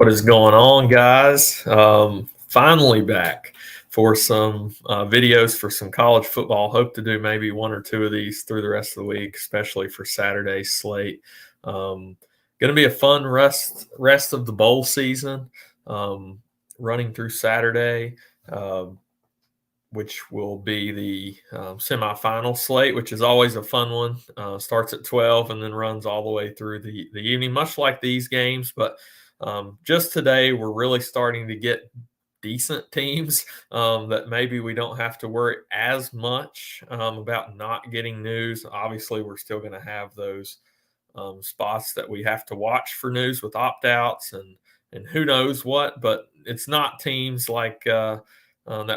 What is going on, guys? Finally back for some videos for some college football. Hope to do maybe one or two of these through the rest of the week, especially for Saturday's slate. Going to be a fun rest of the bowl season, running through Saturday, which will be the semifinal slate, which is always a fun one. Starts at 12 and then runs all the way through the evening, much like these games. But just today, we're really starting to get decent teams that maybe we don't have to worry as much about not getting news. Obviously, we're still going to have those spots that we have to watch for news with opt-outs and who knows what, but it's not teams like that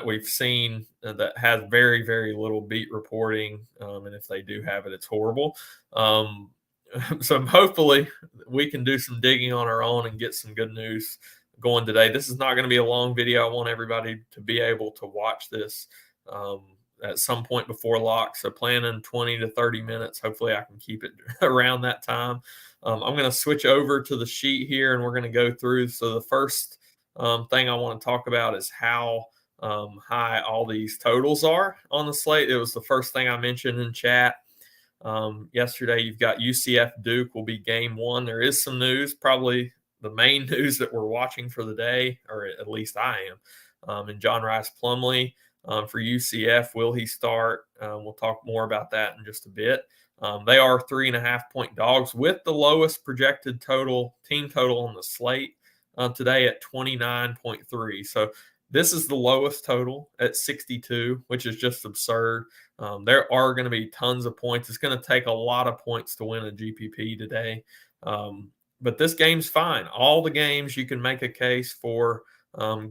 we've seen that has very, very little beat reporting. And if they do have it, it's horrible. So hopefully we can do some digging on our own and get some good news going today. This is not going to be a long video. I want everybody to be able to watch this at some point before lock. So planning 20 to 30 minutes. Hopefully I can keep it around that time. I'm going to switch over to the sheet here and we're going to go through. So the first thing I want to talk about is how high all these totals are on the slate. It was the first thing I mentioned in chat. Yesterday, you've got UCF Duke will be game one. There is some news, probably the main news that we're watching for the day, or at least I am. And John Rice Plumlee for UCF, will he start? We'll talk more about that in just a bit. They are 3.5-point dogs with the lowest projected team total on the slate today at 29.3. So this is the lowest total at 62, which is just absurd. There are going to be tons of points. It's going to take a lot of points to win a GPP today. But this game's fine. All the games you can make a case for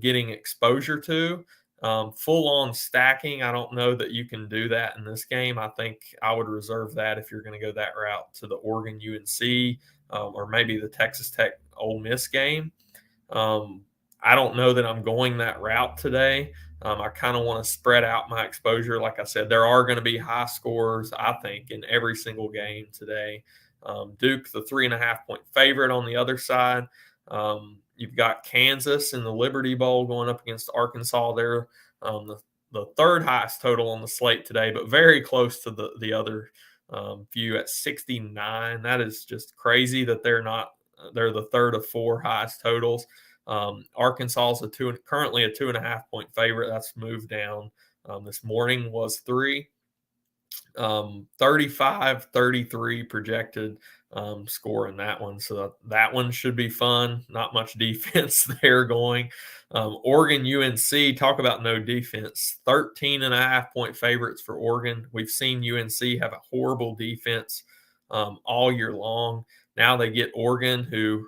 getting exposure to. Full-on stacking, I don't know that you can do that in this game. I think I would reserve that if you're going to go that route to the Oregon UNC or maybe the Texas Tech Ole Miss game. I don't know that I'm going that route today. I kind of want to spread out my exposure. Like I said, there are going to be high scores, I think, in every single game today. Duke, the 3.5-point favorite on the other side. You've got Kansas in the Liberty Bowl going up against Arkansas. They're the third highest total on the slate today, but very close to the other few at 69. That is just crazy that they're the third of four highest totals. Arkansas is currently a 2.5-point favorite. That's moved down. This morning was 3. 35-33 projected score in that one. So that one should be fun. Not much defense there going. Oregon UNC, talk about no defense. 13.5-point favorites for Oregon. We've seen UNC have a horrible defense all year long. Now they get Oregon, who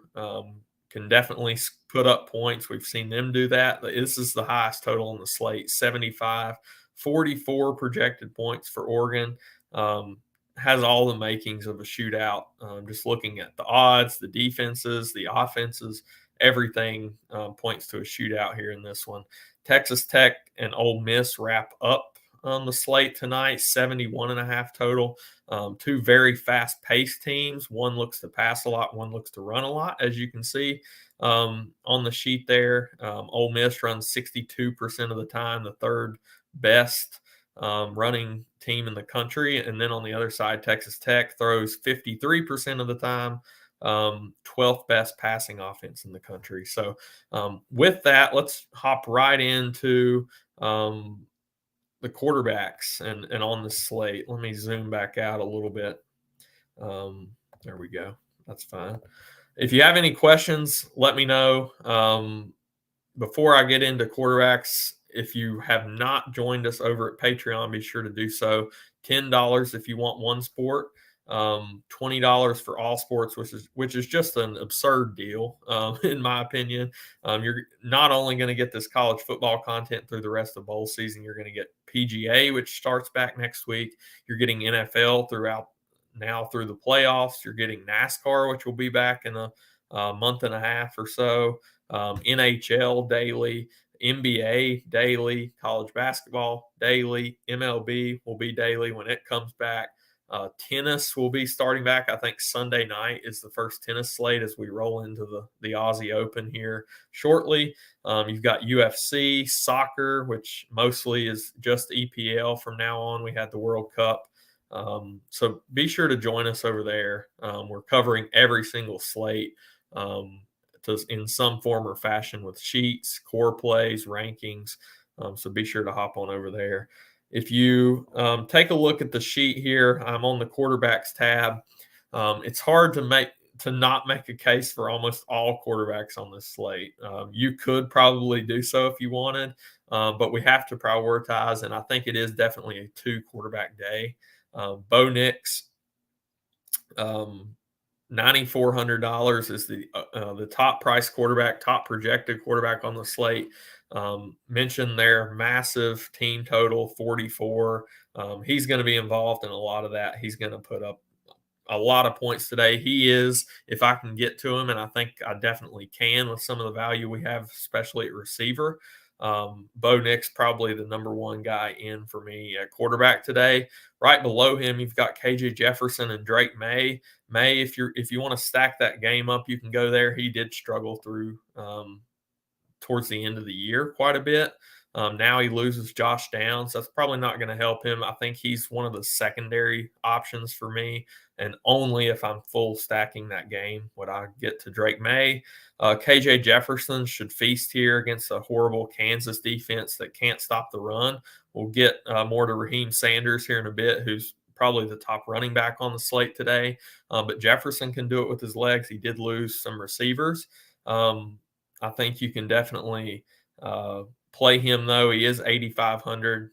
can definitely put up points. We've seen them do that. This is the highest total on the slate, 75. 44 projected points for Oregon. Has all the makings of a shootout. Just looking at the odds, the defenses, the offenses, everything points to a shootout here in this one. Texas Tech and Ole Miss wrap up on the slate tonight, 71.5 total. Two very fast-paced teams. One looks to pass a lot, one looks to run a lot, as you can see on the sheet there. Ole Miss runs 62% of the time, the third best running team in the country. And then on the other side, Texas Tech throws 53% of the time, 12th best passing offense in the country. So with that, let's hop right into the quarterbacks and on the slate. Let me zoom back out a little bit. There we go. That's fine. If you have any questions, let me know. Before I get into quarterbacks, if you have not joined us over at Patreon, be sure to do so. $10 if you want one sport, $20 for all sports, which is just an absurd deal, in my opinion. You're not only going to get this college football content through the rest of the bowl season, you're going to get PGA, which starts back next week. You're getting NFL now through the playoffs. You're getting NASCAR, which will be back in a month and a half or so. NHL daily, NBA daily, college basketball daily, MLB will be daily when it comes back. Tennis will be starting back. I think Sunday night is the first tennis slate as we roll into the Aussie Open here shortly. You've got UFC, soccer, which mostly is just EPL from now on. We had the World Cup. So be sure to join us over there. We're covering every single slate in some form or fashion with sheets, core plays, rankings. So be sure to hop on over there. If you take a look at the sheet here, I'm on the quarterbacks tab. It's hard to not make a case for almost all quarterbacks on this slate. You could probably do so if you wanted, but we have to prioritize, and I think it is definitely a 2-quarterback day. Bo Nix, $9,400 is the top price quarterback, top projected quarterback on the slate. Mentioned their massive team total, 44. He's going to be involved in a lot of that. He's going to put up a lot of points today. He is, if I can get to him, and I think I definitely can with some of the value we have, especially at receiver. Bo Nix probably the number one guy in for me at quarterback today. Right below him, you've got KJ Jefferson and Drake May. May, if you want to stack that game up, you can go there. He did struggle through towards the end of the year quite a bit. Now he loses Josh Downs. That's probably not going to help him. I think he's one of the secondary options for me, and only if I'm full stacking that game would I get to Drake May. KJ Jefferson should feast here against a horrible Kansas defense that can't stop the run. We'll get more to Raheem Sanders here in a bit, who's probably the top running back on the slate today. But Jefferson can do it with his legs. He did lose some receivers. I think you can definitely play him, though. He is 8,500.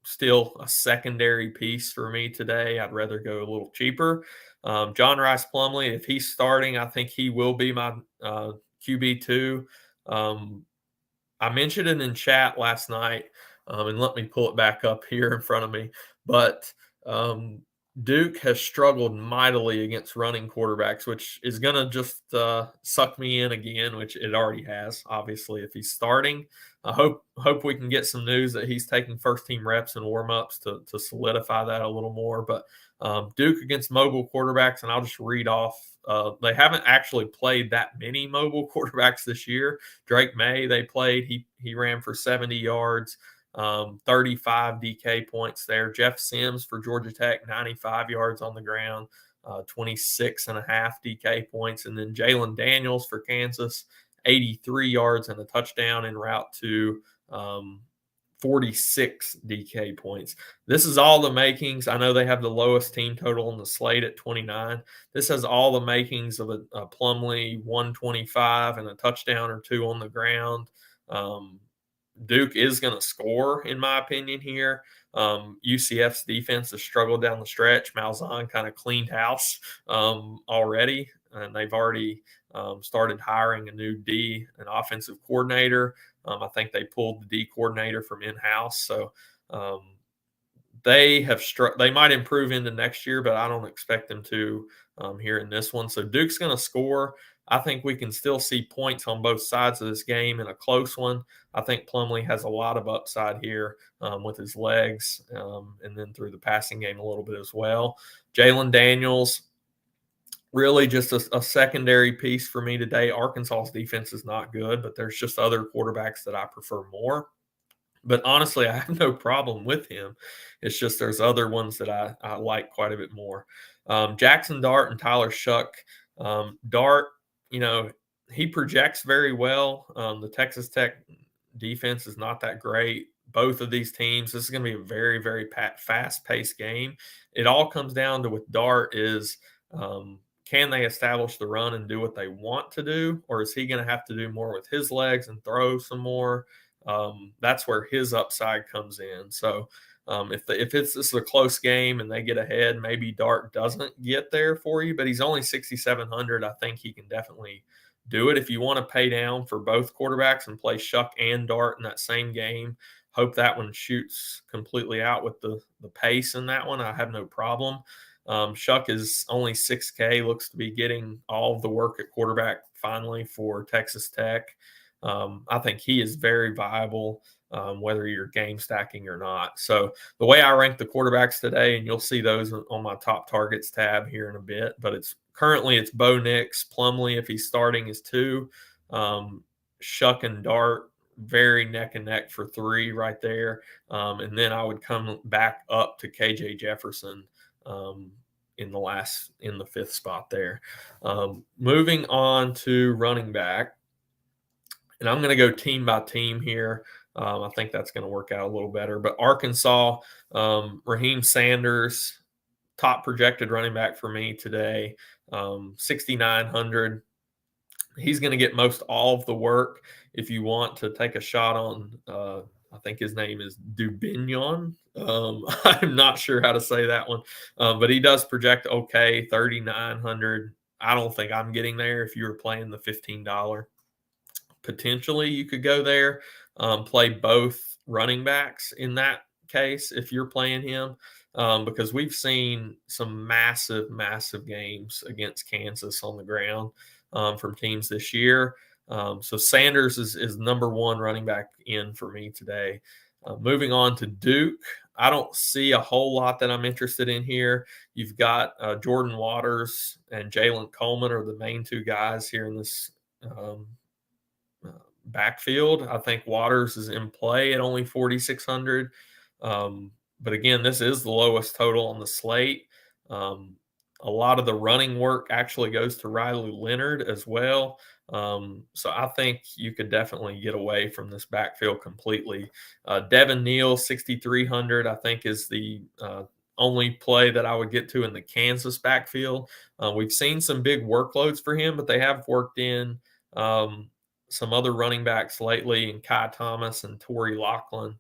Still a secondary piece for me today. I'd rather go a little cheaper. John Rice Plumlee, if he's starting, I think he will be my QB2. I mentioned it in chat last night, and let me pull it back up here in front of me. But Duke has struggled mightily against running quarterbacks, which is going to just suck me in again, which it already has, obviously, if he's starting. I hope we can get some news that he's taking first-team reps and warm-ups to solidify that a little more. But Duke against mobile quarterbacks, and I'll just read off. They haven't actually played that many mobile quarterbacks this year. Drake May, they played. He ran for 70 yards. 35 DK points there. Jeff Sims for Georgia Tech, 95 yards on the ground, 26.5 DK points. And then Jalen Daniels for Kansas, 83 yards and a touchdown en route to 46 DK points. This is all the makings. I know they have the lowest team total on the slate at 29. This has all the makings of a Plumlee 125 and a touchdown or two on the ground. Duke is going to score, in my opinion, here. UCF's defense has struggled down the stretch. Malzahn kind of cleaned house already, and they've already started hiring an offensive coordinator. I think they pulled the D coordinator from in-house. So they might improve into next year, but I don't expect them to here in this one. So Duke's going to score. I think we can still see points on both sides of this game in a close one. I think Plumlee has a lot of upside here with his legs and then through the passing game a little bit as well. Jalen Daniels, really just a secondary piece for me today. Arkansas's defense is not good, but there's just other quarterbacks that I prefer more. But honestly, I have no problem with him. It's just there's other ones that I like quite a bit more. Jackson Dart and Tyler Shuck. Dart, he projects very well. The Texas Tech defense is not that great. Both of these teams, this is going to be a very, very fast-paced game. It all comes down to with Dart is can they establish the run and do what they want to do, or is he going to have to do more with his legs and throw some more? That's where his upside comes in. So if this is a close game and they get ahead, maybe Dart doesn't get there for you, but he's only 6,700. I think he can definitely do it. If you want to pay down for both quarterbacks and play Shuck and Dart in that same game, hope that one shoots completely out with the pace in that one. I have no problem. Shuck is only 6K, looks to be getting all of the work at quarterback finally for Texas Tech. I think he is very viable. whether you're game stacking or not. So the way I rank the quarterbacks today, and you'll see those on my top targets tab here in a bit, but it's Bo Nix, Plumlee if he's starting is 2, Shuck and Dart very neck and neck for 3 right there, and then I would come back up to KJ Jefferson in the 5th spot there. Moving on to running back, and I'm going to go team by team here. I think that's going to work out a little better. But Arkansas, Raheem Sanders, top projected running back for me today, 6,900. He's going to get most all of the work. If you want to take a shot on, I think his name is Dubignon. I'm not sure how to say that one, but he does project okay, 3,900. I don't think I'm getting there. If you were playing the $15, potentially you could go there, play both running backs in that case if you're playing him, because we've seen some massive games against Kansas on the ground from teams this year. So Sanders is number 1 running back in for me today. Moving on to Duke, I don't see a whole lot that I'm interested in here. You've got Jordan Waters and Jalen Coleman are the main 2 guys here in this backfield. I think Waters is in play at only 4,600. But again, this is the lowest total on the slate. A lot of the running work actually goes to Riley Leonard as well. So I think you could definitely get away from this backfield completely. Devin Neal, 6,300, I think is the only play that I would get to in the Kansas backfield. We've seen some big workloads for him, but they have worked in some other running backs lately, and Kai Thomas and Torrey Lachlan.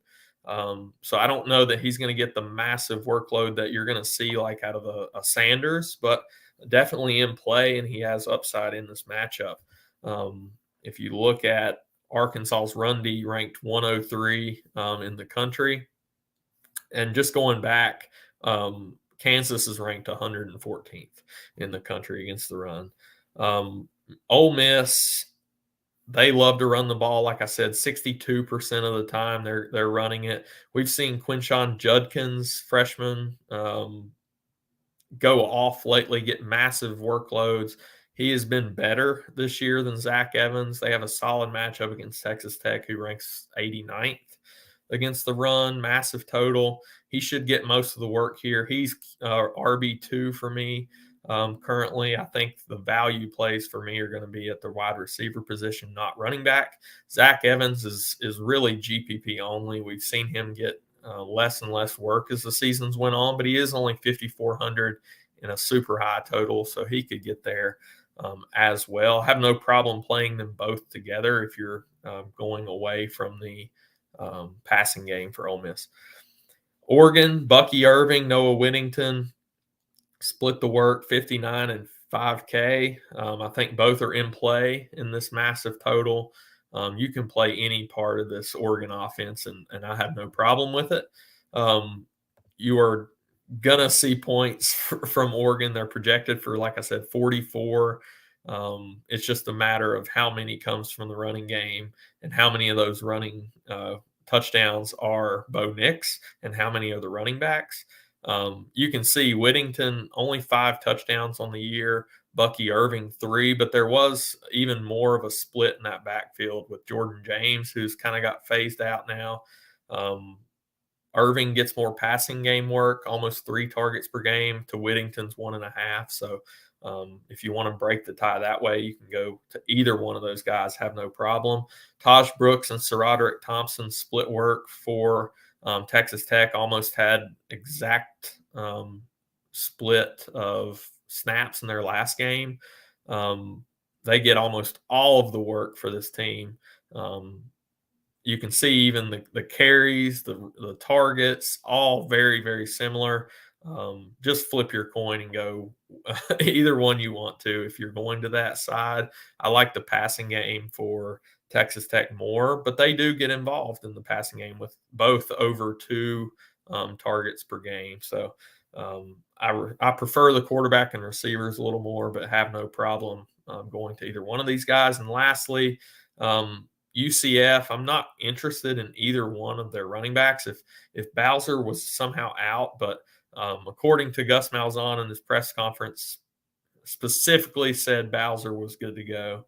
So I don't know that he's going to get the massive workload that you're going to see like out of a Sanders, but definitely in play, and he has upside in this matchup. If you look at Arkansas's run D, ranked 103 in the country, and just going back, Kansas is ranked 114th in the country against the run. Ole Miss, they love to run the ball. Like I said, 62% of the time they're running it. We've seen Quinshon Judkins, freshman, go off lately, get massive workloads. He has been better this year than Zach Evans. They have a solid matchup against Texas Tech, who ranks 89th against the run, massive total. He should get most of the work here. He's RB2 for me. Currently, I think the value plays for me are going to be at the wide receiver position, not running back. Zach Evans is really GPP only. We've seen him get less and less work as the seasons went on, but he is only 5,400 in a super high total, so he could get there as well. I have no problem playing them both together if you're going away from the passing game for Ole Miss. Oregon, Bucky Irving, Noah Whittington, split the work, 59 and 5K. I think both are in play in this massive total. You can play any part of this Oregon offense, and I have no problem with it. You are going to see points from Oregon. They're projected for, like I said, 44. It's just a matter of how many comes from the running game and how many of those running touchdowns are Bo Nix and how many are the running backs. You can see Whittington only 5 touchdowns on the year, Bucky Irving 3, but there was even more of a split in that backfield with Jordan James, who's kind of got phased out now. Irving gets more passing game work, almost 3 targets per game to Whittington's 1.5. So if you want to break the tie that way, you can go to either one of those guys, have no problem. Taj Brooks and SaRodorick Thompson split work for Texas Tech, almost had exact split of snaps in their last game. They get almost all of the work for this team. You can see even the carries, the targets, all very, very similar. Just flip your coin and go either one you want to. If you're going to that side, I like the passing game for Texas Tech more, but they do get involved in the passing game with both over 2 targets per game. So I prefer the quarterback and receivers a little more, but have no problem going to either one of these guys. And lastly, UCF, I'm not interested in either one of their running backs. If Bowser was somehow out, but according to Gus Malzahn in his press conference, specifically said Bowser was good to go,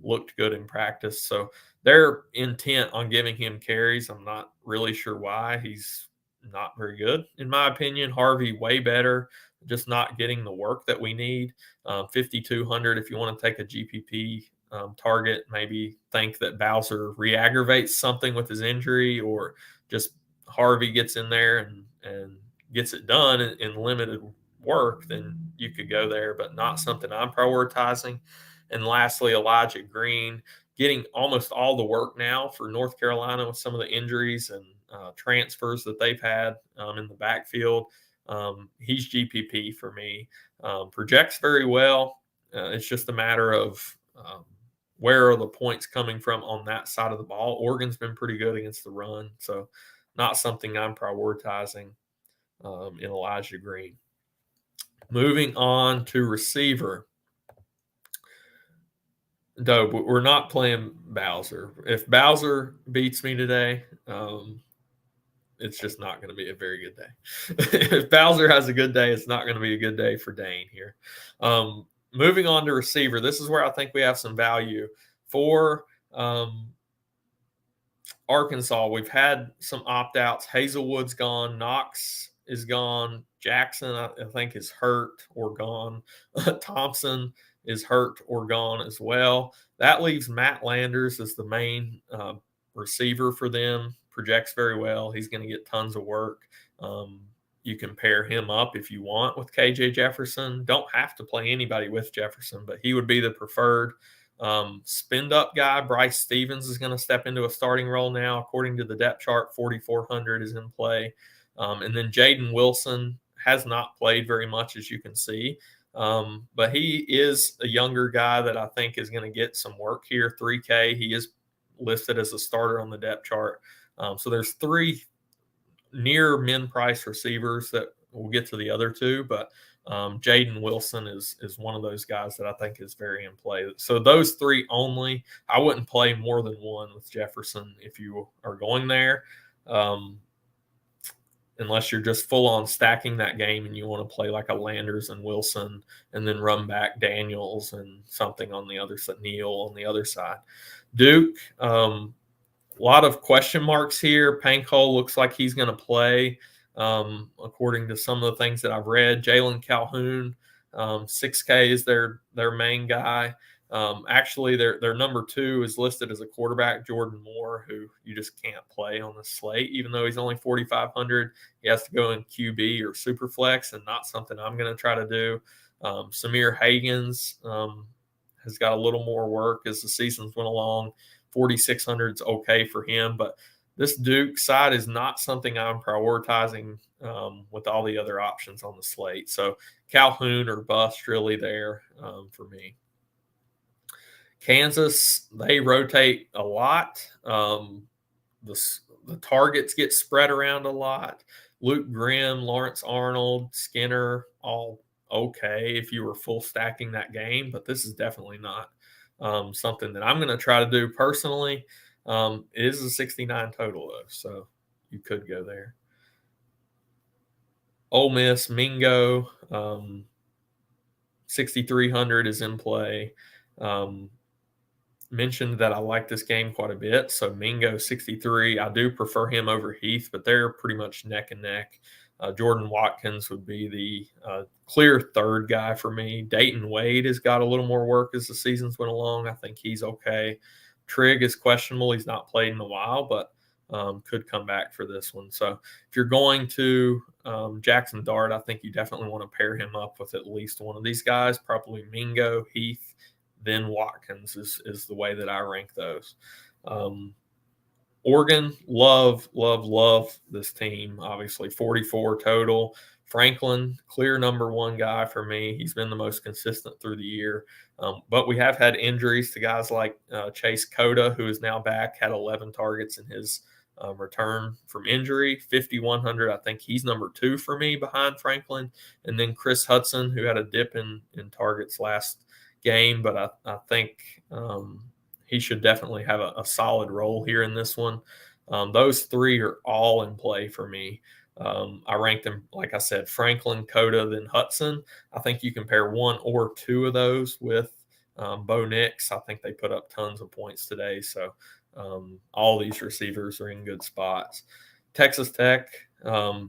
looked good in practice. So they're intent on giving him carries. I'm not really sure why. He's not very good, in my opinion. Harvey, way better, just not getting the work that we need. 5,200, if you want to take a GPP target, maybe think that Bowser re aggravates something with his injury, or just Harvey gets in there and gets it done in limited work, then you could go there, but not something I'm prioritizing. And lastly, Elijah Green, getting almost all the work now for North Carolina with some of the injuries and transfers that they've had in the backfield. He's GPP for me. Projects very well. It's just a matter of where are the points coming from on that side of the ball. Oregon's been pretty good against the run, so not something I'm prioritizing in Elijah Green. Moving on to receiver. Dope. We're not playing Bowser. If Bowser beats me today, it's just not going to be a very good day. If Bowser has a good day, it's not going to be a good day for Dane here. Moving on to receiver. This is where I think we have some value. For Arkansas, we've had some opt-outs. Hazelwood's gone. Knox is gone. Jackson, I think, is hurt or gone. Thompson is hurt or gone as well. That leaves Matt Landers as the main receiver for them. Projects very well. He's going to get tons of work. You can pair him up if you want with KJ Jefferson. Don't have to play anybody with Jefferson, but he would be the preferred spend up guy. Bryce Stevens is going to step into a starting role now. According to the depth chart, 4,400 is in play. And then Jaden Wilson has not played very much, as you can see. But he is a younger guy that I think is going to get some work here. 3K. He is listed as a starter on the depth chart. So there's three near min price receivers that we'll get to the other two, but Jaden Wilson is one of those guys that I think is very in play. So those three only. I wouldn't play more than one with Jefferson if you are going there, unless you're just full on stacking that game and you want to play like a Landers and Wilson and then run back Daniels and something on the other side, Neal on the other side. Duke, a lot of question marks here. Panko looks like he's going to play, according to some of the things that I've read. Jalen Calhoun, 6K is their main guy. Actually, their number 2 is listed as a quarterback, Jordan Moore, who you just can't play on the slate. Even though he's only 4,500, he has to go in QB or Superflex, and not something I'm going to try to do. Samir Hagans has got a little more work as the seasons went along. 4,600 is okay for him, but this Duke side is not something I'm prioritizing with all the other options on the slate. So Calhoun or bust really there for me. Kansas, they rotate a lot. The targets get spread around a lot. Luke Grimm, Lawrence Arnold, Skinner, all okay if you were full stacking that game, but this is definitely not something that I'm going to try to do personally. It is a 69 total, though, so you could go there. Ole Miss, Mingo, 6,300 is in play. Mentioned that I like this game quite a bit, so Mingo 63. I do prefer him over Heath, but they're pretty much neck and neck. Jordan Watkins would be the clear third guy for me. Dayton Wade has got a little more work as the seasons went along. I think he's okay. Trigg is questionable. He's not played in a while, but could come back for this one. So if you're going to Jackson Dart, I think you definitely want to pair him up with at least one of these guys, probably Mingo, Heath, then Watkins is the way that I rank those. Oregon, love this team. Obviously, 44 total. Franklin, clear number 1 guy for me. He's been the most consistent through the year. But we have had injuries to guys like Chase Cota, who is now back, had 11 targets in his return from injury. 5,100, I think he's number 2 for me behind Franklin. And then Chris Hudson, who had a dip in targets last game, but I think he should definitely have a solid role here in this one. Those three are all in play for me. I ranked them, like I said, Franklin, Coda, then Hudson. I think you can pair one or two of those with Bo Nix. I think they put up tons of points today. So all these receivers are in good spots. Texas Tech,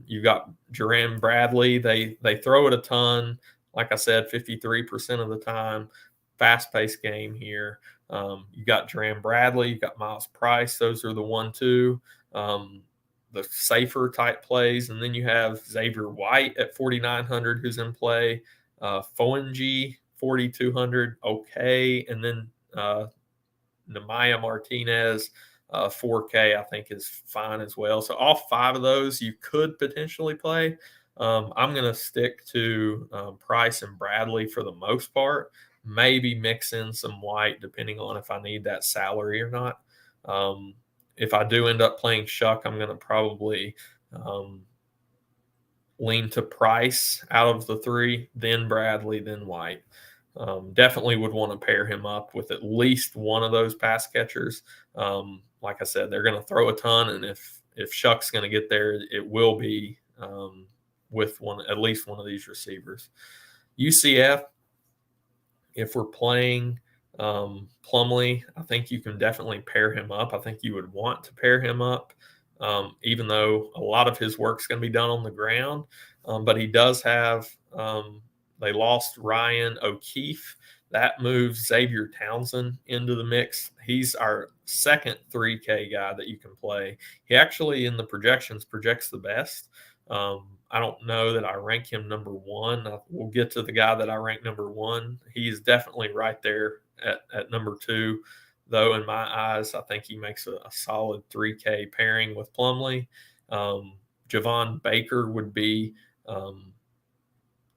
you've got Jerram Bradley. They throw it a ton. Like I said, 53% of the time. Fast-paced game here. You got Jerram Bradley. You got Miles Price. Those are the 1-2. The safer type plays. And then you have Xavier White at 4,900 who's in play. Foenji, 4,200, okay. And then Nehemiah Martinez, 4K, I think is fine as well. So all five of those you could potentially play. I'm going to stick to Price and Bradley for the most part. Maybe mix in some White depending on if I need that salary or not. If I do end up playing Shuck, I'm going to probably lean to Price out of the three, then Bradley, then White. Definitely would want to pair him up with at least one of those pass catchers. Like I said, they're going to throw a ton, and if Shuck's going to get there, it will be with at least one of these receivers. UCF, if we're playing Plumlee, I think you can definitely pair him up. I think you would want to pair him up, even though a lot of his work's going to be done on the ground. But he does have they lost Ryan O'Keefe. That moves Xavier Townsend into the mix. He's our second 3K guy that you can play. He actually, in the projections, projects the best. I don't know that I rank him number one. We'll get to the guy that I rank number one. He's definitely right there at number two, though, in my eyes. I think he makes a solid 3K pairing with Plumlee. Javon Baker would be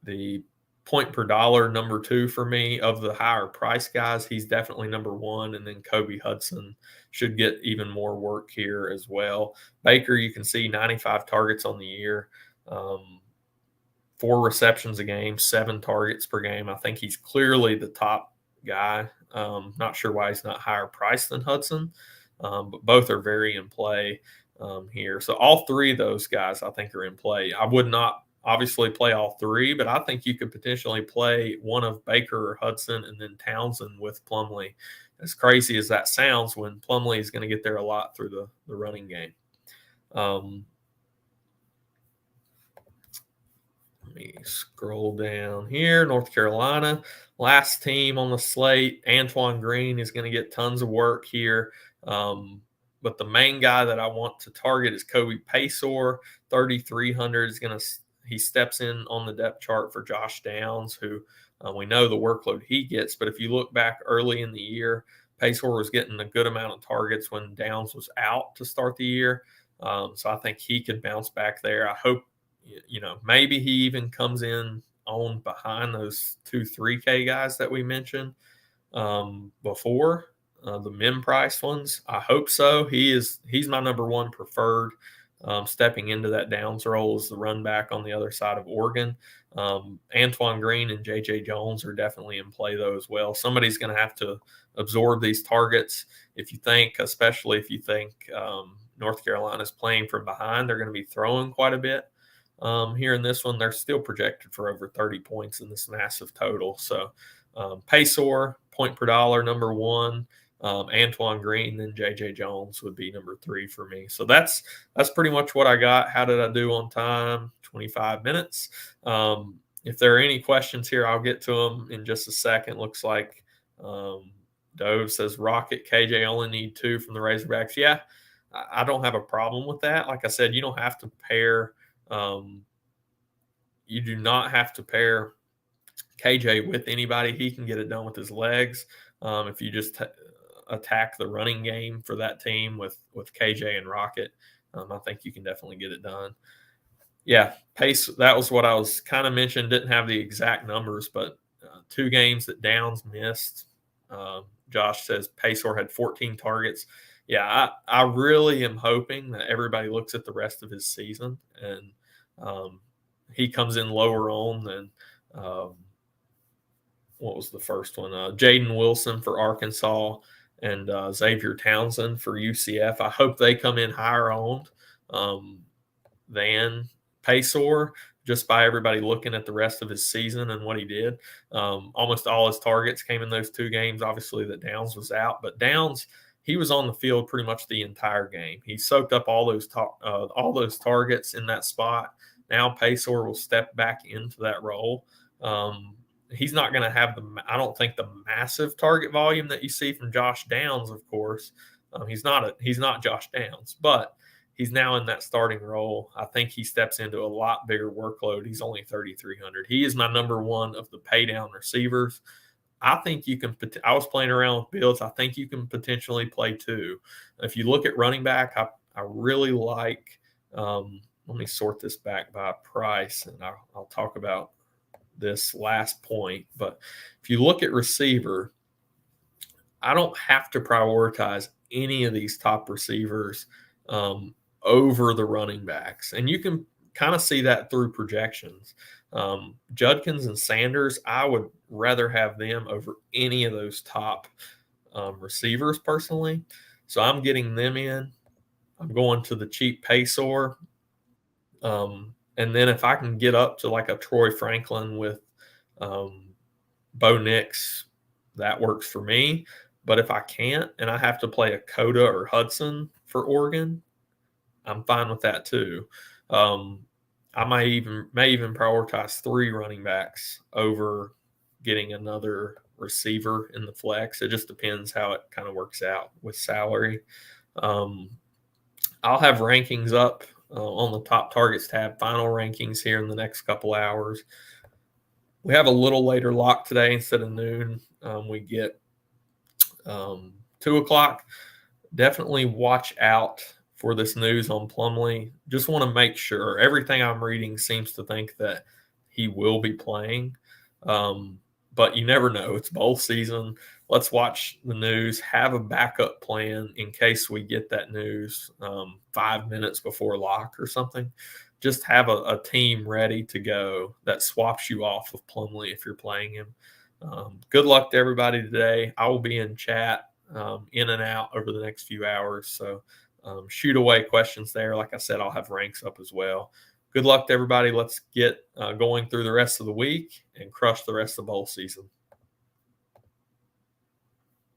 the point per dollar number two for me. Of the higher price guys, he's definitely number one, and then Kobe Hudson should get even more work here as well. Baker, you can see 95 targets on the year, 4 receptions a game, 7 targets per game. I think he's clearly the top guy. Not sure why he's not higher priced than Hudson, but both are very in play here. So all three of those guys I think are in play. I would not obviously play all three, but I think you could potentially play one of Baker or Hudson and then Townsend with Plumlee. As crazy as that sounds, when Plumlee is going to get there a lot through the running game. Let me scroll down here. North Carolina, last team on the slate. Antoine Green is going to get tons of work here. But the main guy that I want to target is Kobe Paysour. 3,300 is going to he steps in on the depth chart for Josh Downs, who we know the workload he gets. But if you look back early in the year, Paysour was getting a good amount of targets when Downs was out to start the year. So I think he could bounce back there. I hope, maybe he even comes in on behind those 2-3K guys that we mentioned before, the min price ones. I hope so. He's my number one preferred. Stepping into that Downs role as the run back on the other side of Oregon. Antoine Green and J.J. Jones are definitely in play, though, as well. Somebody's going to have to absorb these targets. Especially if you think North Carolina's playing from behind, they're going to be throwing quite a bit. Here in this one, they're still projected for over 30 points in this massive total. So Paysour, point per dollar, number one. Antoine Green, then J.J. Jones would be number 3 for me. So that's pretty much what I got. How did I do on time? 25 minutes. If there are any questions here, I'll get to them in just a second. Looks like Dove says Rocket KJ only need 2 from the Razorbacks. Yeah, I don't have a problem with that. Like I said, you don't have to pair. You do not have to pair KJ with anybody. He can get it done with his legs. If you just attack the running game for that team with KJ and Rocket, I think you can definitely get it done. Yeah, pace, that was what I was kind of mentioned. Didn't have the exact numbers, but 2 games that Downs missed. Josh says Paysour had 14 targets. Yeah, I really am hoping that everybody looks at the rest of his season and he comes in lower on than what was the first one? Jaden Wilson for Arkansas and Xavier Townsend for UCF. I hope they come in higher owned than Paysor, just by everybody looking at the rest of his season and what he did. Almost all his targets came in those 2 games. Obviously, that Downs was out, but Downs, he was on the field pretty much the entire game. He soaked up all those targets in that spot. Now Paysor will step back into that role. He's not going to have I don't think, the massive target volume that you see from Josh Downs. Of course, he's not Josh Downs, but he's now in that starting role. I think he steps into a lot bigger workload. He's only 3,300. He is my number one of the pay down receivers. I think you can. I was playing around with builds. I think you can potentially play 2. If you look at running back, I really like. Let me sort this back by price, and I'll talk about this last point. But if you look at receiver, I don't have to prioritize any of these top receivers over the running backs. And you can kind of see that through projections. Judkins and Sanders, I would rather have them over any of those top receivers personally. So I'm getting them in. I'm going to the cheap Paysor. And then if I can get up to like a Troy Franklin with Bo Nix, that works for me. But if I can't and I have to play a Coda or Hudson for Oregon, I'm fine with that too. I may even prioritize 3 running backs over getting another receiver in the flex. It just depends how it kind of works out with salary. I'll have rankings up on the top targets tab, final rankings here in the next couple hours. We have a little later lock today instead of noon. We get 2 o'clock. Definitely watch out for this news on Plumlee. Just want to make sure. Everything I'm reading seems to think that he will be playing. But you never know. It's bowl season. Let's watch the news, have a backup plan in case we get that news 5 minutes before lock or something. Just have a team ready to go that swaps you off of Plumlee if you're playing him. Good luck to everybody today. I will be in chat in and out over the next few hours. So shoot away questions there. Like I said, I'll have ranks up as well. Good luck to everybody. Let's get going through the rest of the week and crush the rest of the bowl season.